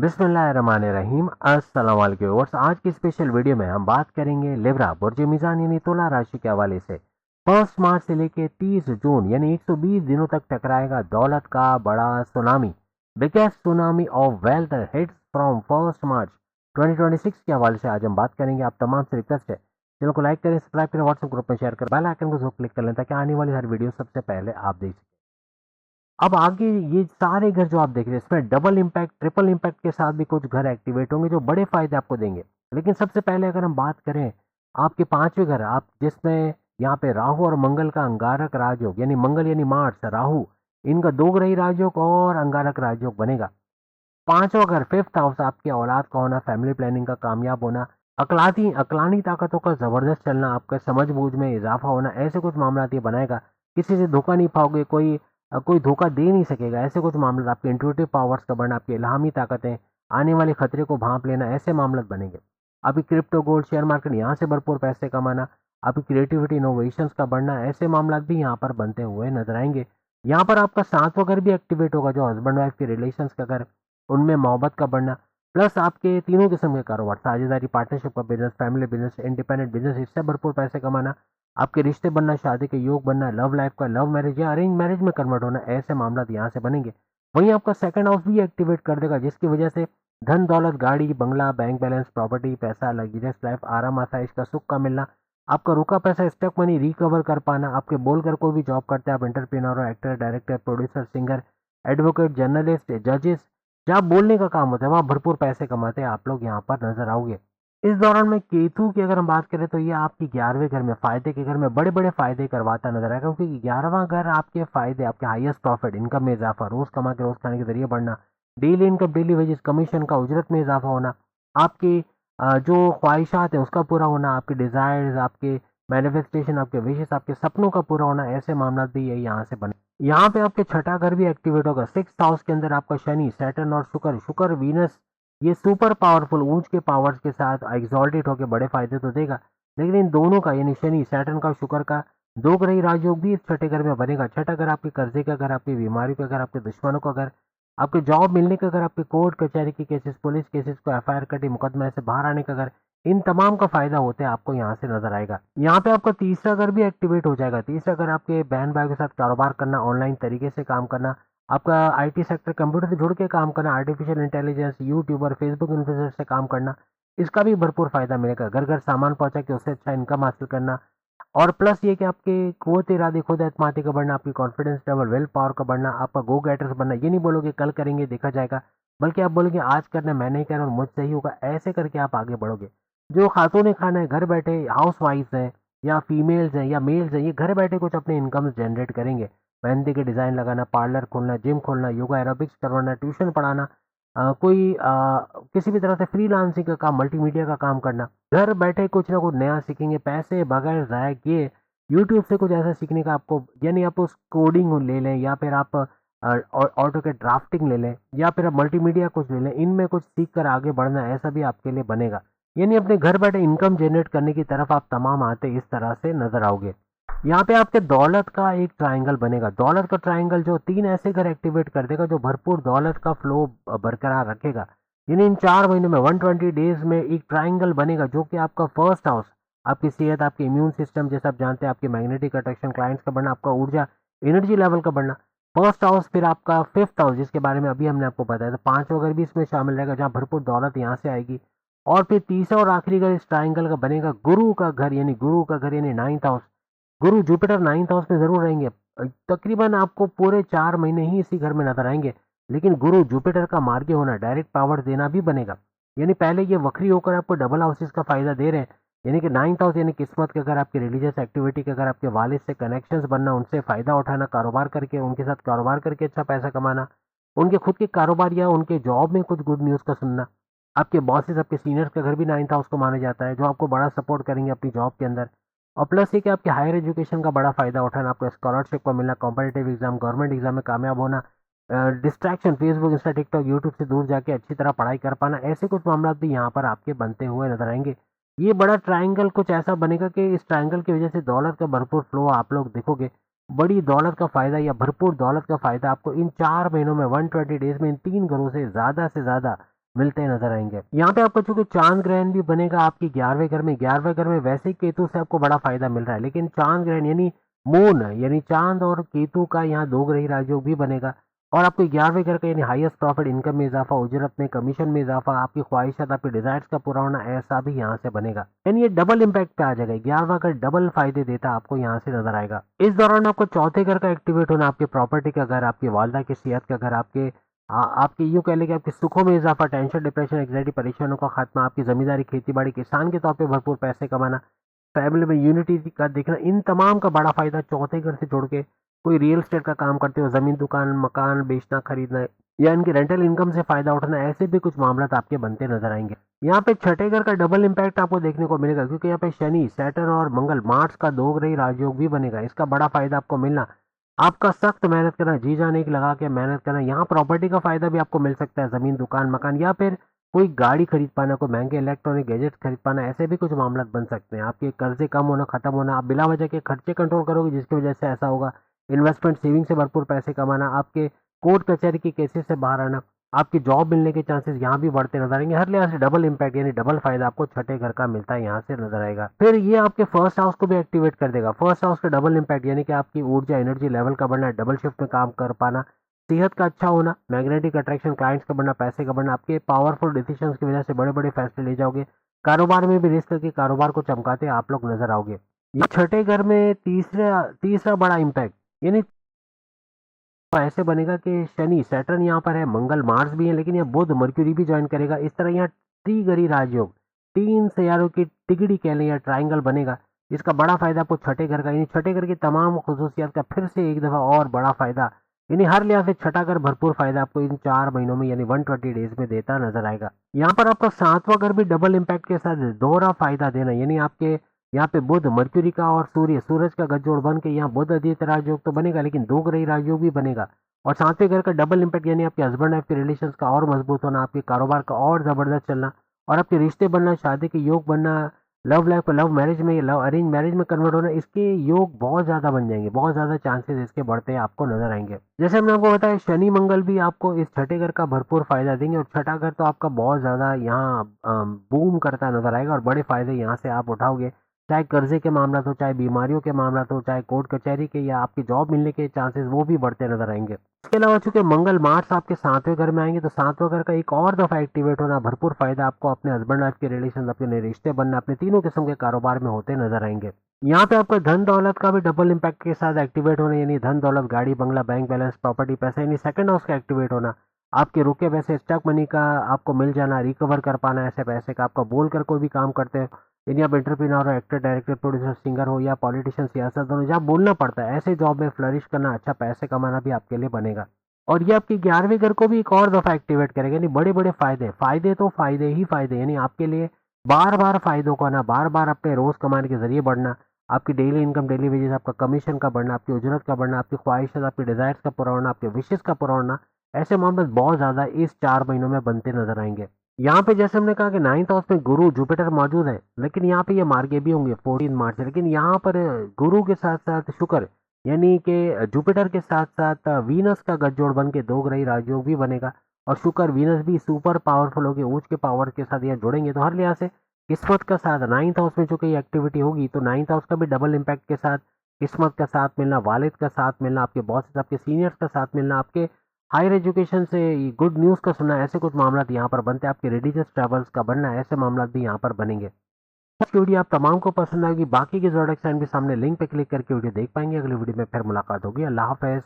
बिस्मिल्लाहिर्रहमानिर्रहीम। अस्सलाम वालेकुम व्यूअर्स। आज की स्पेशल वीडियो में हम बात करेंगे लिब्रा बुर्ज मीज़ान यानी तुला राशि के हवाले से 1 मार्च से लेके 30 जून यानी 120 दिनों तक टकराएगा दौलत का बड़ा tsunami. Biggest tsunami of wealth hits from 1 मार्च 2026 के हवाले से आज हम बात करेंगे। आप तमाम से रिक्वेस्ट है चैनल को लाइक करें, सब्सक्राइब करें, व्हाट्सएप ग्रुप में शेयर करें, बेल आइकन को जरूर क्लिक कर लें ताकि आने वाली हर वीडियो सबसे पहले आप देख सकें। अब आगे ये सारे घर जो आप देख रहे हैं इसमें डबल इम्पैक्ट ट्रिपल इम्पैक्ट के साथ भी कुछ घर एक्टिवेट होंगे जो बड़े फायदे आपको देंगे। लेकिन सबसे पहले अगर हम बात करें आपके पांचवें घर आप जिसमें यहाँ पे राहु और मंगल का अंगारक राजयोग यानी मंगल यानी मार्स राहु इनका दो ग्रही राजयोग और अंगारक राजयोग बनेगा। पांचवा घर फिफ्थ हाउस आपकी औलाद का होना, फैमिली प्लानिंग का कामयाब होना, अकलानी ताकतों का जबरदस्त चलना, आपका समझ बूझ में इजाफा होना, ऐसे कुछ मामला ये बनाएगा। किसी से धोखा नहीं पाओगे, कोई धोखा दे नहीं सकेगा, ऐसे कुछ मामले। आपके इंट्यूटिव पावर्स का बढ़ना, आपकी इल्हामी ताकतें, आने वाले खतरे को भांप लेना, ऐसे मामले बनेंगे। अभी क्रिप्टो गोल्ड शेयर मार्केट यहाँ से भरपूर पैसे कमाना, आपकी क्रिएटिविटी इनोवेशंस का बढ़ना, ऐसे मामला भी यहाँ पर बनते हुए नजर आएंगे। यहाँ पर आपका सातवां घर भी एक्टिवेट होगा जो हस्बैंड वाइफ के रिलेशन का घर, उनमें मोहब्बत का बढ़ना, प्लस आपके तीनों किस्म के कारोबार, साझेदारी, पार्टनरशिप का business, family business, independent business, इससे भरपूर पैसे कमाना, आपके रिश्ते बनना, शादी के योग बनना, लव लाइफ का लव मैरिज या अरेंज मैरिज में कन्वर्ट होना, ऐसे मामला यहाँ से बनेंगे। वहीं आपका सेकंड हाउस भी एक्टिवेट कर देगा जिसकी वजह से धन दौलत, गाड़ी, बंगला, बैंक बैलेंस, प्रॉपर्टी, पैसा, लग्जरियस लाइफ, आराम आसाइश का सुख का मिलना, आपका रुका पैसा स्टक मनी रिकवर कर पाना, आपके बोलकर कोई भी जॉब करते हैं, आप एंटरप्रेन्योर हो, actor, director, producer, singer, advocate, journalist, जजेस, जहाँ बोलने का काम होता है वहाँ भरपूर पैसे कमाते हैं आप लोग यहाँ पर नजर आओगे। इस दौरान में केतु की अगर हम बात करें तो ये आपकी 11वें घर में, फायदे के घर में बड़े बड़े फायदे करवाता नजर आएगा, क्योंकि 11वां घर आपके फायदे, आपके हाईएस्ट प्रॉफिट, इनकम में इजाफा, रोज कमा के रोज खाने के जरिए बढ़ना, daily income, daily wages, commission का उजरत में इजाफा होना, आपकी जो ख्वाहिशात है उसका पूरा होना, आपके डिजायर्स, आपके मैनिफेस्टेशन, आपके विशेष, आपके सपनों का पूरा होना, ऐसे मामला भी यही यहाँ से बने। यहाँ पे आपके छठा घर भी एक्टिवेट होगा। सिक्स हाउस के अंदर आपका शनि, सैटर्न और शुक्र, वीनस, ये सुपर पावरफुल ऊंच के पावर्स के साथ एग्जॉल्टेड होकर बड़े फायदे तो देगा। लेकिन इन दोनों का यानी शनि, सैटर्न का, शुक्र का दो ग्रही राजयोग भी इस छठे घर में बनेगा। छठा घर आपके कर्जे का घर, आपकी बीमारी का घर, आपके दुश्मनों का घर, आपके जॉब मिलने का घर, आपके कोर्ट कचहरी के केसेस, पुलिस केसेस को एफआईआर कटी मुकदमा से बाहर आने का घर, इन तमाम का फायदा होते हैं आपको यहाँ से नजर आएगा। यहाँ पे आपका तीसरा घर भी एक्टिवेट हो जाएगा। तीसरा घर आपके बहन भाई के साथ कारोबार करना, ऑनलाइन तरीके से काम करना, आपका आईटी सेक्टर, कंप्यूटर से जुड़ के काम करना, artificial intelligence, YouTuber, Facebook influencer से काम करना, इसका भी भरपूर फायदा मिलेगा। घर घर सामान पहुंचा के उससे अच्छा इनकम हासिल करना, और प्लस ये कि आपके कुव्वत इरादे, खुद एतमादी का बढ़ना, आपकी कॉन्फिडेंस लेवल, विल पावर का बढ़ना, आपका गो गेटर्स बनना। ये नहीं बोलोगे कल करेंगे देखा जाएगा, बल्कि आप बोलोगे आज करना, मैं नहीं कर रहा हूँ, मुझसे ही होगा, ऐसे करके आप आगे बढ़ोगे। जो खातून ने खाना है, घर बैठे हाउस वाइफ हैं या फीमेल्स हैं या मेल्स हैं, ये घर बैठे कुछ अपने इनकम जनरेट करेंगे। मेहंदी के डिज़ाइन लगाना, पार्लर खोलना, जिम खोलना, योगा एरोबिक्स करवाना, ट्यूशन पढ़ाना, किसी भी तरह से फ्रीलांसिंग का काम, मल्टीमीडिया का काम करना, घर बैठे कुछ ना कुछ नया सीखेंगे, पैसे बगैर ज़ाया किए यूट्यूब से कुछ ऐसा सीखने का आपको, यानी आप उस कोडिंग ले लें या फिर आप ऑटो के ड्राफ्टिंग ले लें या फिर आप मल्टीमीडिया कुछ ले लें, इनमें कुछ सीख कर आगे बढ़ना, ऐसा भी आपके लिए बनेगा। यानी अपने घर बैठे इनकम जनरेट करने की तरफ आप तमाम आते इस तरह से नजर आओगे। यहाँ पे आपके दौलत का एक ट्रायंगल बनेगा। दौलत का ट्रायंगल जो तीन ऐसे घर एक्टिवेट कर देगा जो भरपूर दौलत का फ्लो बरकरार रखेगा। यानी इन 4 महीनों में 120 डेज में एक ट्रायंगल बनेगा जो कि आपका फर्स्ट हाउस, आपकी सेहत, आपके इम्यून सिस्टम, जैसे आप जानते हैं, आपकी मैग्नेटिक अट्रैक्शन, क्लाइंट्स का बढ़ना, आपका ऊर्जा, एनर्जी लेवल का बढ़ना, फर्स्ट हाउस, फिर आपका फिफ्थ हाउस जिसके बारे में अभी हमने आपको बताया था, पांचवा घर भी इसमें शामिल रहेगा जहाँ भरपूर दौलत यहाँ से आएगी। और फिर तीसरा और आखिरी घर इस ट्रायंगल का बनेगा गुरु का घर, यानी गुरु का घर यानी नाइन्थ हाउस। गुरु जुपिटर नाइन्थ हाउस में जरूर रहेंगे। तकरीबन आपको पूरे 4 महीने ही इसी घर में नजर आएंगे। लेकिन गुरु जुपिटर का मार्गी होना, डायरेक्ट पावर देना भी बनेगा। यानी पहले ये वक्री होकर आपको डबल हाउसेस का फायदा दे रहे हैं, यानी कि नाइन्थ हाउस यानी किस्मत के घर, आपकी रिलीजियस एक्टिविटी के घर, आपके वालिद से कनेक्शंस बनना, उनसे फायदा उठाना, कारोबार करके उनके साथ कारोबार करके अच्छा पैसा कमाना, उनके खुद के कारोबार या उनके जॉब में कुछ गुड न्यूज का सुनना। आपके बॉसेस, आपके सीनियर्स का घर भी नाइन्थ हाउस को माना जाता है जो आपको बड़ा सपोर्ट करेंगे अपनी जॉब के अंदर। और प्लस ये कि आपके हायर एजुकेशन का बड़ा फायदा उठाना, आपको स्कॉलरशिप को मिलना, कॉम्पिटेटिव एग्जाम, गवर्नमेंट एग्जाम में कामयाब होना, distraction, Facebook, Insta, TikTok, YouTube से दूर जाके अच्छी तरह पढ़ाई कर पाना, ऐसे कुछ मामला भी यहाँ पर आपके बनते हुए नजर आएंगे। ये बड़ा ट्रायंगल कुछ ऐसा बनेगा कि इस ट्रायंगल की वजह से दौलत का भरपूर फ्लो आप लोग देखोगे। बड़ी दौलत का फायदा या भरपूर दौलत का फायदा आपको इन 4 महीनों में 120 डेज में इन तीन घरों से ज्यादा मिलते नजर आएंगे। यहाँ पे आपको चूंकि चांद ग्रहण भी बनेगा आपकी 11वें घर में, 11वें घर में वैसे ही केतु से आपको बड़ा फायदा मिल रहा है, लेकिन चांद ग्रहण यानी मून यानी चांद और केतु का यहाँ दो ग्रही राजयोग भी बनेगा और आपको 11वें घर का यानी हाईएस्ट प्रॉफिट, इनकम में इजाफा, उजरत में, कमीशन में इजाफा, आपकी ख्वाहिशात, आपके डिजायर्स का पूरा होना, ऐसा भी यहाँ से बनेगा। यानी ये डबल इम्पैक्ट पे आ जाएगा। 11वां घर डबल फायदे देता आपको यहाँ से नजर आएगा। इस दौरान आपको चौथे घर का एक्टिवेट होना, आपके प्रॉपर्टी का घर, आपकी वालदा की सेहत का घर, आपके यूं कह लें कि आपके सुखों में इजाफा, टेंशन, डिप्रेशन, एंग्जाइटी, परेशानियों का खात्मा, आपकी जमींदारी, खेती बाड़ी, किसान के तौर पे भरपूर पैसे कमाना, फैमिली में यूनिटी का दिखना, इन तमाम का बड़ा फायदा चौथे घर से जोड़ के कोई रियल एस्टेट का काम करते हो, जमीन, दुकान, मकान बेचना, खरीदना या इनकी रेंटल इनकम से फायदा उठाना, ऐसे भी कुछ मामला आपके बनते नजर आएंगे। यहाँ पे छठे घर का डबल इम्पैक्ट आपको देखने को मिलेगा, क्योंकि यहाँ पे शनि, सैटर्न और मंगल, मार्स का दो ग्रही राजयोग भी बनेगा। इसका बड़ा फायदा आपको मिलना, आपका सख्त मेहनत करना, जी जान एक लगा के मेहनत करना, यहाँ प्रॉपर्टी का फायदा भी आपको मिल सकता है, जमीन, दुकान, मकान या फिर कोई गाड़ी खरीद पाना, कोई महंगे इलेक्ट्रॉनिक गैजेट खरीद पाना, ऐसे भी कुछ मामला बन सकते हैं। आपके कर्जे कम होना, खत्म होना, आप बिला वजह के खर्चे कंट्रोल करोगे जिसकी वजह से ऐसा होगा। इन्वेस्टमेंट, सेविंग से भरपूर पैसे कमाना, आपके कोर्ट कचहरी की केसेस से बाहर आना, आपकी जॉब मिलने के चांसेस यहाँ भी बढ़ते नजर आएंगे। हर लिहाज से डबल इम्पैक्ट यानी डबल फायदा आपको छठे घर का मिलता है, यहाँ से नजर आएगा। फिर ये आपके फर्स्ट हाउस को भी एक्टिवेट कर देगा। फर्स्ट हाउस का डबल इम्पैक्ट यानी कि आपकी ऊर्जा, एनर्जी लेवल का बढ़ना, डबल शिफ्ट में काम कर पाना, सेहत का अच्छा होना, मैग्नेटिक अट्रैक्शन, क्लाइंट्स का बढ़ना, पैसे का बढ़ना, आपके पावरफुल डिसीजंस की वजह से बड़े बड़े फैसले ले जाओगे। कारोबार में भी रिस्क करके कारोबार को चमकाते आप लोग नजर आओगे। ये छठे घर में तीसरा तीसरा बड़ा इम्पैक्ट यानी तो ऐसे बनेगा कि शनि, सैटर्न यहाँ पर है, मंगल, मार्स भी है, लेकिन यहाँ बुध, मर्क्यूरी भी ज्वाइन करेगा। इस तरह यहाँ त्रिगरी राजयोग, तीन सैयारों की तिगड़ी कह लें या ट्राइंगल बनेगा, जिसका बड़ा फायदा आपको छठे घर का यानी छठे घर की तमाम खुसूसियात का फिर से एक दफा और बड़ा फायदा यानी हर लिहाज से छठा घर भरपूर फायदा आपको इन 4 महीनों में यानी 120 डेज में देता नजर आएगा। यहाँ पर आपका सातवां घर भी डबल इम्पैक्ट के साथ दोहरा फायदा देना, यानी आपके यहाँ पे बुध, मर्क्यूरी का और सूरज का गठजोड़ बन के यहाँ बुध आदित्य राजयोग तो बनेगा, लेकिन दो ग्रही राजयोग भी बनेगा। और सातवें घर का डबल इम्पैक्ट यानी आपके हस्बैंड वाइफ के रिलेशंस का और मजबूत होना, आपके कारोबार का और जबरदस्त चलना और आपके रिश्ते बनना, शादी के योग बनना, लव लाइफ, लव मैरिज में, लव अरेंज मैरिज में कन्वर्ट होना, इसके योग बहुत ज्यादा बन जाएंगे, बहुत ज्यादा चांसेस इसके बढ़ते आपको नजर आएंगे। जैसे हमने आपको बताया शनि मंगल भी आपको इस छठे घर का भरपूर फायदा देंगे और छठा घर तो आपका बहुत ज्यादा यहाँ बूम करता नजर आएगा और बड़े फायदे यहाँ से आप उठाओगे, चाहे कर्जे के मामला हो, चाहे बीमारियों के मामला हो, चाहे कोर्ट कचहरी के या आपकी जॉब मिलने के चांसेस वो भी बढ़ते नजर आएंगे। इसके अलावा चूंकि मंगल मार्स आपके सातवें घर में आएंगे तो सातवें घर का एक और दफा एक्टिवेट होना, भरपूर फायदा आपको अपने हस्बैंड वाइफ के रिलेशन, अपने रिश्ते बनना, अपने तीनों किस्म के कारोबार में होते नजर आएंगे। यहाँ पे आपका धन दौलत का भी डबल इम्पैक्ट के साथ एक्टिवेट होना, यानी धन दौलत, गाड़ी बंगला, बैंक बैलेंस, प्रॉपर्टी, पैसा यानी सेकंड हाउस का एक्टिवेट होना, आपके रुके पैसे, स्टॉक मनी का आपको मिल जाना, रिकवर कर पाना ऐसे पैसे का, आपका बोल कर कोई भी काम करते हो, यदि आप एंटरप्रेन्योर हो, एक्टर, डायरेक्टर, प्रोड्यूसर, सिंगर हो या पॉलिटिशियन, सियासत हो, जहाँ बोलना पड़ता है ऐसे जॉब में फ्लरिश करना, अच्छा पैसे कमाना भी आपके लिए बनेगा। और ये आपकी 11वें घर को भी एक और दफा एक्टिवेट करेगा, यानी बड़े बड़े फायदे, फायदे तो फायदे ही फायदे, यानी आपके लिए बार बार फायदों को आना, बार बार अपने रोज कमाने के जरिए बढ़ना, आपकी डेली इनकम, डेली वेजेस, आपका कमीशन का बढ़ना, आपकी उजरत का बढ़ना, आपकी ख्वाहिशात, आपके डिजायर्स का पूरा होना, आपके विशेष का पूरा होना, ऐसे मामले बहुत ज्यादा इस 4 महीनों में बनते नजर आएंगे। यहाँ पे जैसे हमने कहा कि 9th हाउस में गुरु, जुपिटर मौजूद है, लेकिन यहाँ पे ये मार्गे भी होंगे 14 मार्च से, लेकिन यहाँ पर गुरु के साथ साथ शुक्र यानी कि जुपिटर के साथ साथ वीनस का गठजोड़ बन के दो ग्रही राजयोग भी बनेगा और शुक्र वीनस भी सुपर पावरफुल होगी, उच्च के पावर के साथ यह जुड़ेंगे, तो हर लिहाज से किस्मत का साथ 9th हाउस में जो कि एक्टिविटी होगी तो 9th हाउस का भी डबल इम्पैक्ट के साथ किस्मत का साथ मिलना, वालिद का साथ मिलना, आपके बॉस, आपके सीनियर्स का साथ मिलना, आपके हायर एजुकेशन से गुड न्यूज का सुनना, ऐसे कुछ मामला यहाँ पर बनते हैं, आपके रिलीजियस ट्रैवल्स का बनना, ऐसे मामला भी यहाँ पर बनेंगे। आज की वीडियो आप तमाम को पसंद आएगी। बाकी के जोड़क साइन भी सामने लिंक पे क्लिक करके वीडियो देख पाएंगे। अगली वीडियो में फिर मुलाकात होगी। अल्लाह हाफिज।